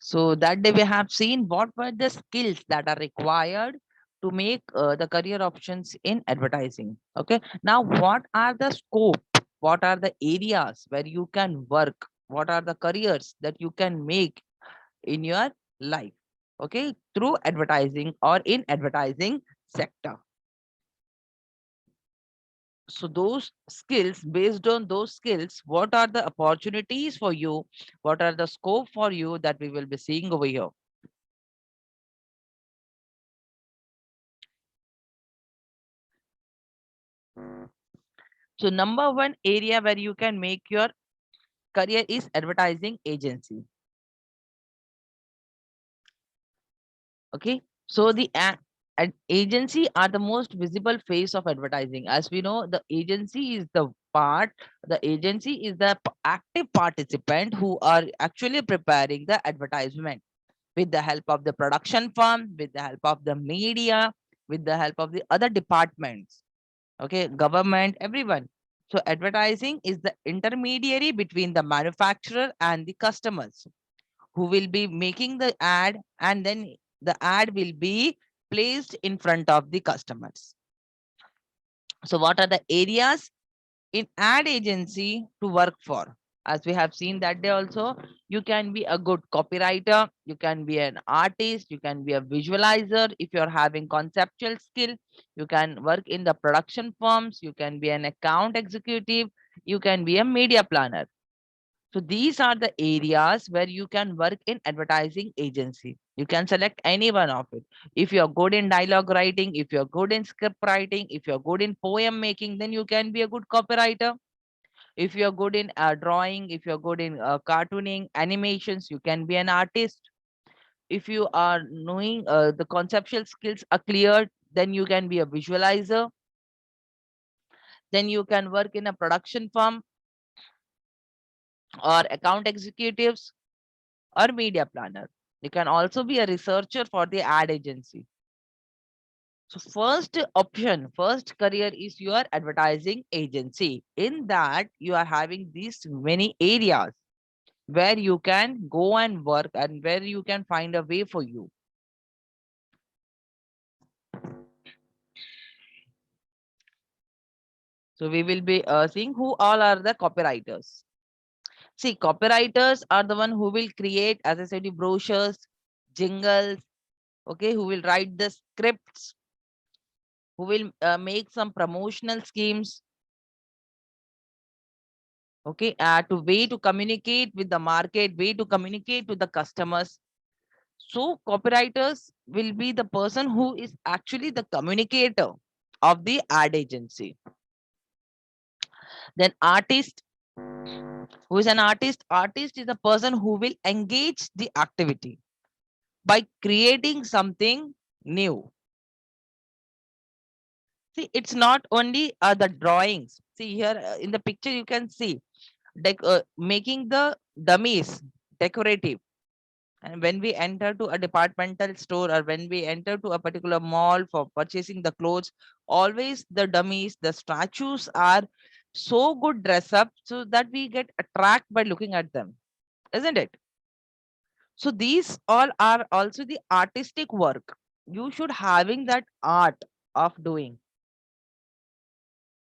So that day we have seen what were the skills that are required to make the career options in advertising. Okay. Now, what are the scope? What are the areas where you can work? What are the careers that you can make in your life? Okay, through advertising or in advertising sector. So those skills, based on those skills, what are the opportunities for you? What are the scope for you that we will be seeing over here? So number one area where you can make your career is advertising agency. Okay. So the agency are the most visible face of advertising. As we know, the agency is the part, the agency is the active participant who are actually preparing the advertisement with the help of the production firm, with the help of the media, with the help of the other departments. Okay, government, everyone. So advertising is the intermediary between the manufacturer and the customers who will be making the ad, and then the ad will be placed in front of the customers. So what are the areas in ad agency to work for? As we have seen that day also, you can be a good copywriter, you can be an artist, you can be a visualizer. If you're having conceptual skill, you can work in the production firms, you can be an account executive, you can be a media planner. So these are the areas where you can work in advertising agency. You can select any one of it. If you're good in dialogue writing, if you're good in script writing, if you're good in poem making, then you can be a good copywriter. If you're good in drawing, if you're good in cartooning, animations, you can be an artist. If you are knowing the conceptual skills are clear, then you can be a visualizer. Then you can work in a production firm or account executives or media planner. You can also be a researcher for the ad agency. So first option, first career is your advertising agency. In that, you are having these many areas where you can go and work and where you can find a way for you. So we will be seeing who all are the copywriters. See, copywriters are the one who will create, as I said, the brochures, jingles, okay, who will write the scripts, who will make some promotional schemes, okay, to way to communicate with the market, way to communicate with the customers. So copywriters will be the person who is actually the communicator of the ad agency. Then artist, who is an artist? Artist is a person who will engage the activity by creating something new. See, it's not only the drawings. See here in the picture, you can see making the dummies decorative. And when we enter to a departmental store or when we enter to a particular mall for purchasing the clothes, always the dummies, the statues are so good dress up so that we get attracted by looking at them, isn't it? So these all are also the artistic work. You should having that art of doing.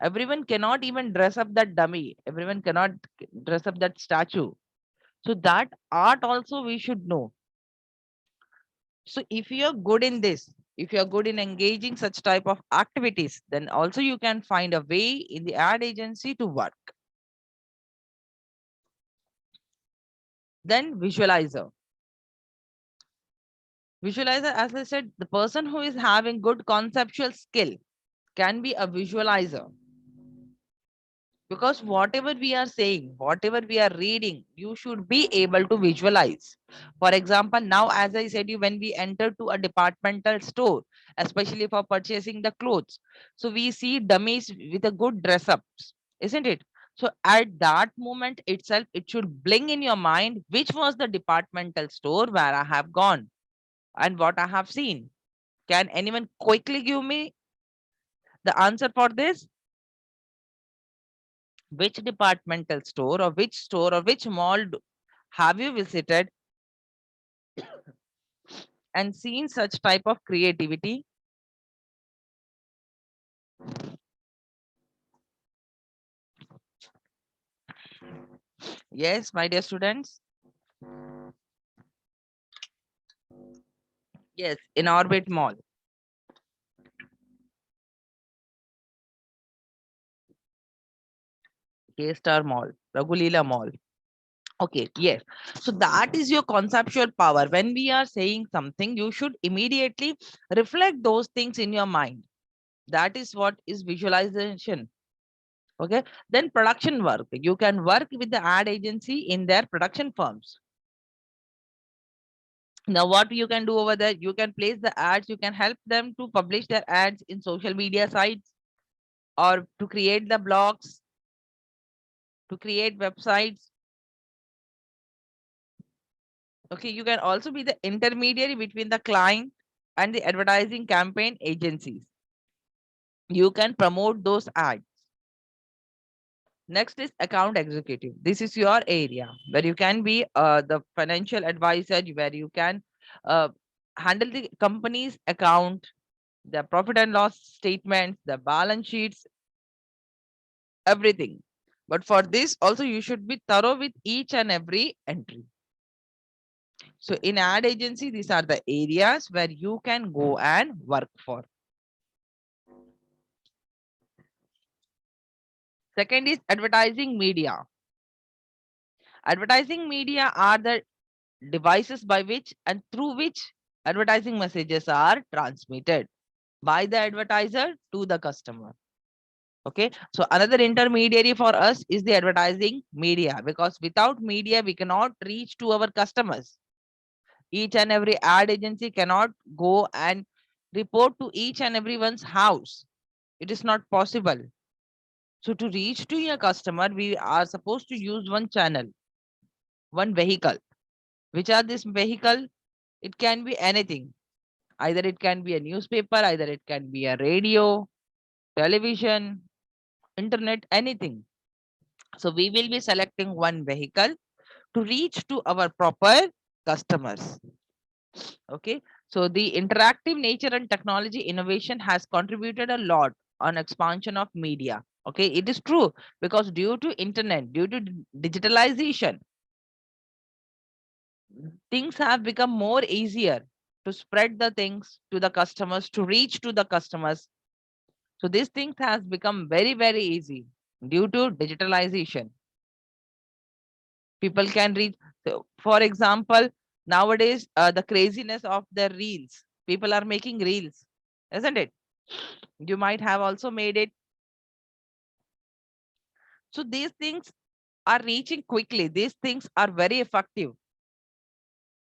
Everyone cannot even dress up that dummy. Everyone cannot dress up that statue. So that art also we should know. So if you're good in this, if you're good in engaging such type of activities, then also you can find a way in the ad agency to work. Then visualizer. Visualizer, as I said, the person who is having good conceptual skill can be a visualizer. Because whatever we are saying, whatever we are reading, you should be able to visualize. For example, now as I said you, when we enter to a departmental store, especially for purchasing the clothes, so we see dummies with a good dress ups, isn't it? So at that moment itself, it should bling in your mind which was the departmental store where I have gone and what I have seen. Can anyone quickly give me the answer for this? Which departmental store or which mall have you visited? and seen such type of creativity? Yes, my dear students. Yes, in Orbit Mall, K-Star Mall, Ragulila Mall. Okay, yes. So that is your conceptual power. When we are saying something, you should immediately reflect those things in your mind. That is what is visualization. Okay. Then production work. You can work with the ad agency in their production firms. Now, what you can do over there, you can place the ads, you can help them to publish their ads in social media sites or to create the blogs, to create websites. Okay, you can also be the intermediary between the client and the advertising campaign agencies. You can promote those ads. Next is account executive. This is your area where you can be the financial advisor, where you can uh, handle the company's account, the profit and loss statements, the balance sheets, everything. But for this also you should be thorough with each and every entry. So in ad agency, these are the areas where you can go and work for. Second is advertising media. Advertising media are the devices by which and through which advertising messages are transmitted by the advertiser to the customer. Okay, so another intermediary for us is the advertising media, because without media we cannot reach to our customers. Each and every ad agency cannot go and report to each and everyone's house. It is not possible. So to reach to your customer, we are supposed to use one channel, one vehicle. Which are this vehicle? It can be anything. Either it can be a newspaper, either it can be a radio, television, internet, anything. So we will be selecting one vehicle to reach to our proper customers. Okay. So the interactive nature and technology innovation has contributed a lot on expansion of media. Okay. It is true, because due to internet, due to digitalization, things have become more easier to spread the things to the customers, to reach to the customers. So these things has become very, very easy due to digitalization. People can reach. So for example, nowadays, the craziness of the reels, people are making reels, isn't it? You might have also made it. So these things are reaching quickly. These things are very effective.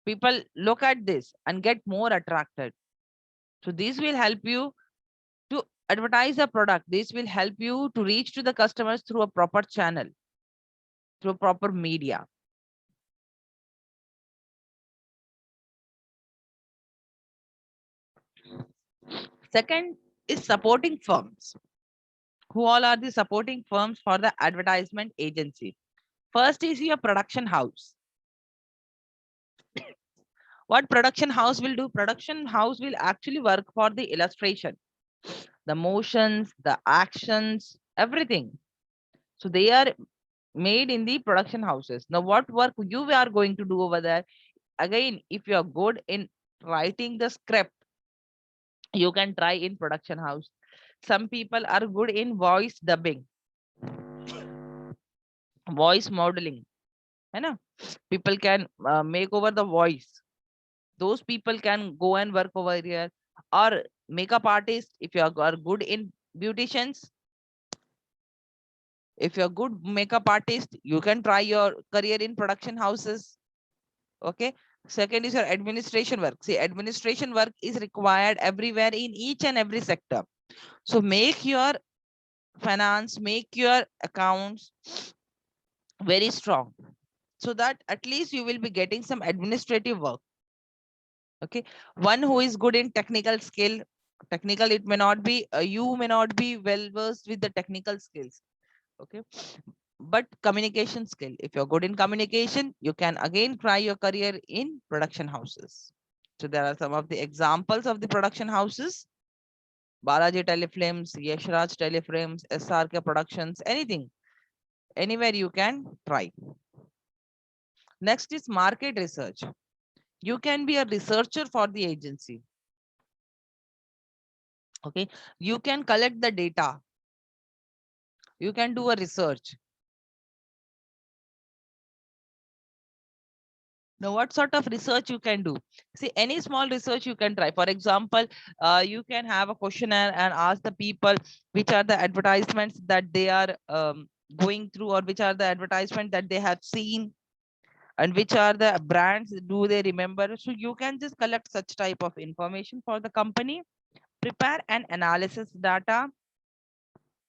People look at this and get more attracted. So this will help you to advertise a product. This will help you to reach to the customers through a proper channel, through proper media. Second is supporting firms. Who all are the supporting firms for the advertisement agency? First is your production house. What production house will do? Production house will actually work for the illustration, the motions, the actions, everything. So they are made in the production houses. Now, what work you are going to do over there? Again, if you are good in writing the script, you can try in production house. Some people are good in voice dubbing, voice modeling. है ना? People can make over the voice. Those people can go and work over here. Or makeup artist, if you are good in beauticians, if you're good makeup artist, you can try your career in production houses. Okay. Second is your administration work. See, administration work is required everywhere in each and every sector. So make your finance, make your accounts very strong, so that at least you will be getting some administrative work. Okay. One who is good in technical skill, technical, it may not be, you may not be well versed with the technical skills. Okay. But communication skill, if you're good in communication, you can again try your career in production houses. So there are some of the examples of the production houses: Balaji Telefilms, Yashraj Telefilms, SRK Productions, anything, anywhere you can try. Next is market research. You can be a researcher for the agency. Okay, you can collect the data. You can do a research. Now, what sort of research you can do? See, any small research you can try. For example, you can have a questionnaire and ask the people which are the advertisements that they are going through, or which are the advertisements that they have seen, and which are the brands do they remember. So you can just collect such type of information for the company, prepare an analysis data,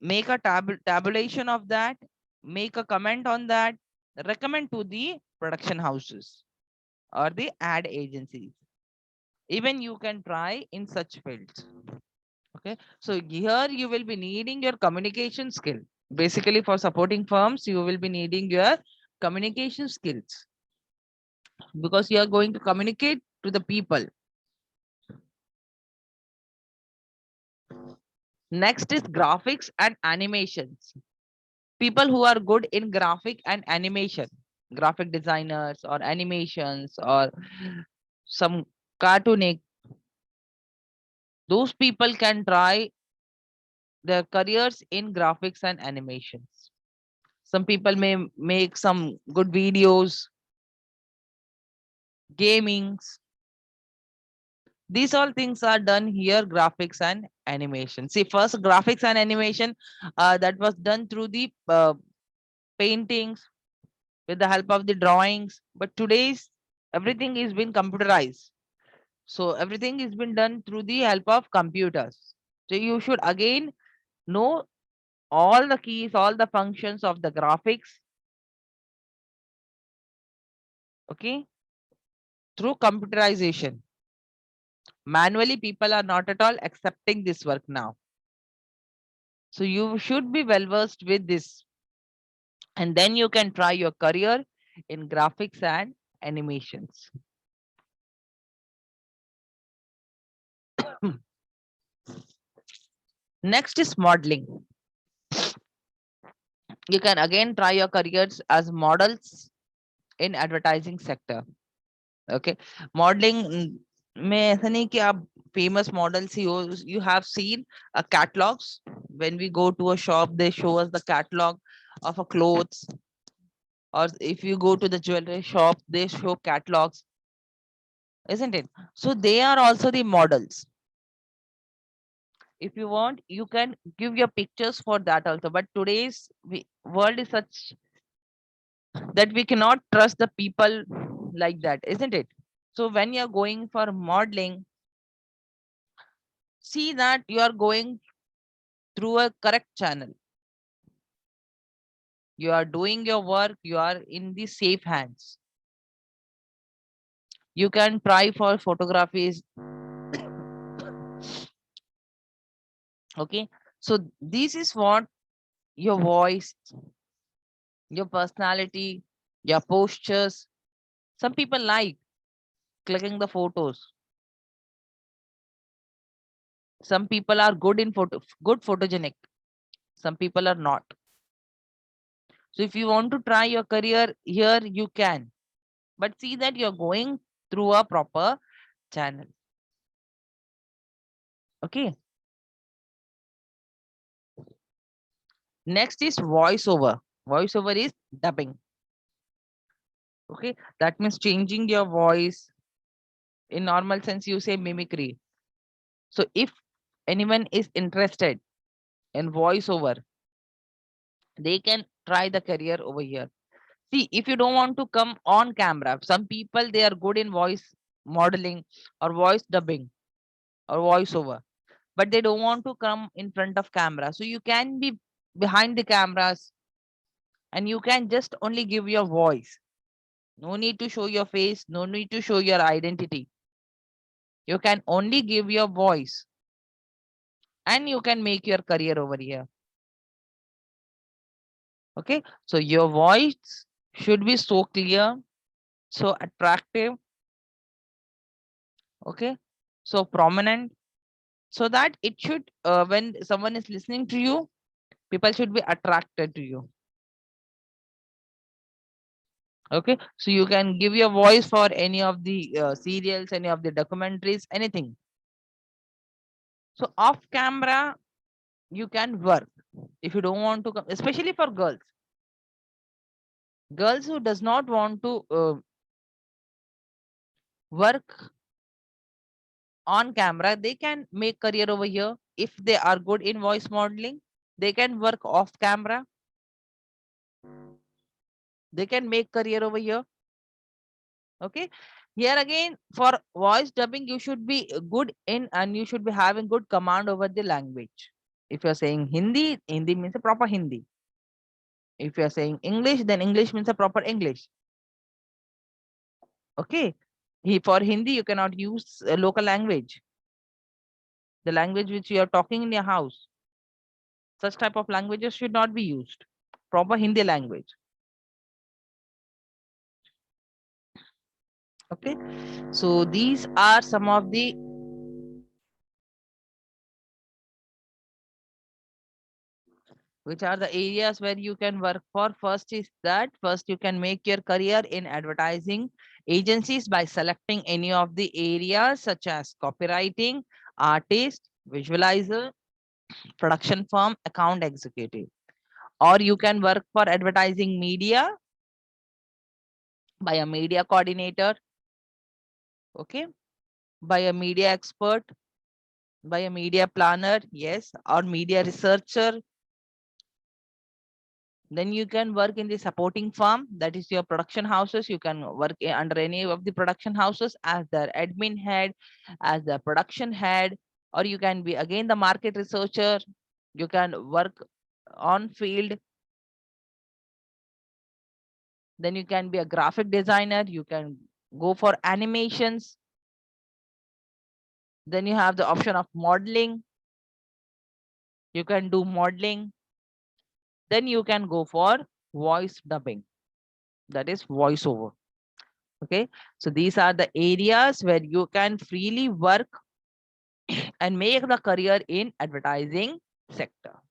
make a tabulation of that, make a comment on that, recommend to the production houses or the ad agencies. Even you can try in such fields. Okay, so here you will be needing your communication skill. Basically, for supporting firms, you will be needing your communication skills, because you are going to communicate to the people. Next is graphics and animations. People who are good in graphic and animation, graphic designers or animations or some cartoonic, those people can try their careers in graphics and animations. Some people may make some good videos, gamings. These all things are done here, graphics and animation. See, first graphics and animation, that was done through the paintings, with the help of the drawings. But today's everything is been computerized. So everything is been done through the help of computers. So you should again know all the keys, all the functions of the graphics, okay, through computerization. Manually, people are not at all accepting this work now. So you should be well versed with this, and then you can try your career in graphics and animations. Next is modeling. You can again try your careers as models in advertising sector. Okay, modeling में ऐसा नहीं कि आप famous models ही हो. You have seen catalogs. When we go to a shop, they show us the catalog of a clothes, or if you go to the jewelry shop, they show catalogs, isn't it? So they are also the models. If you want, you can give your pictures for that also. But today's world is such that we cannot trust the people like that, isn't it? So when you're going for modeling, see that you are going through a correct channel. You are doing your work, you are in the safe hands. You can try for photographies. Okay, so this is what your voice, your personality, your postures. Some people like clicking the photos. Some people are good in good photogenic. Some people are not. So if you want to try your career here, you can. But see that you're going through a proper channel. Okay. Next is voiceover. Voiceover is dubbing. Okay. That means changing your voice. In normal sense, you say mimicry. So if anyone is interested in voiceover, they can try the career over here. See, if you don't want to come on camera, some people, they are good in voice modeling or voice dubbing or voiceover, but they don't want to come in front of camera. So you can be behind the cameras and you can just only give your voice. No need to show your face, no need to show your identity. You can only give your voice and you can make your career over here. Okay, so your voice should be so clear, so attractive, Okay, so prominent, so that it should, when someone is listening to you, people should be attracted to you. Okay, so you can give your voice for any of the serials, any of the documentaries, anything. So off camera you can work if you don't want to come, especially for girls who does not want to work on camera, they can make career over here. If they are good in voice modeling, they can work off camera, they can make career over here. Okay, here again, for voice dubbing you should be good in, and you should be having good command over the language. If you're saying Hindi, Hindi means a proper Hindi. If you're saying English, then English means a proper English. Okay, for Hindi you cannot use a local language, the language which you are talking in your house. Such type of languages should not be used. Proper Hindi language. Okay, so these are some of the which are the areas where you can work for. First is that first you can make your career in advertising agencies by selecting any of the areas such as copywriting, artist, visualizer, production firm, account executive. Or you can work for advertising media by a media coordinator, okay, by a media expert, by a media planner, yes, or media researcher. Then you can work in the supporting firm, that is your production houses. You can work under any of the production houses as their admin head, as the production head, or you can be again the market researcher. You can work on field. Then you can be a graphic designer. You can go for animations. Then you have the option of modeling. You can do modeling. Then you can go for voice dubbing, that is voiceover. Okay, so these are the areas where you can freely work and make the career in advertising sector.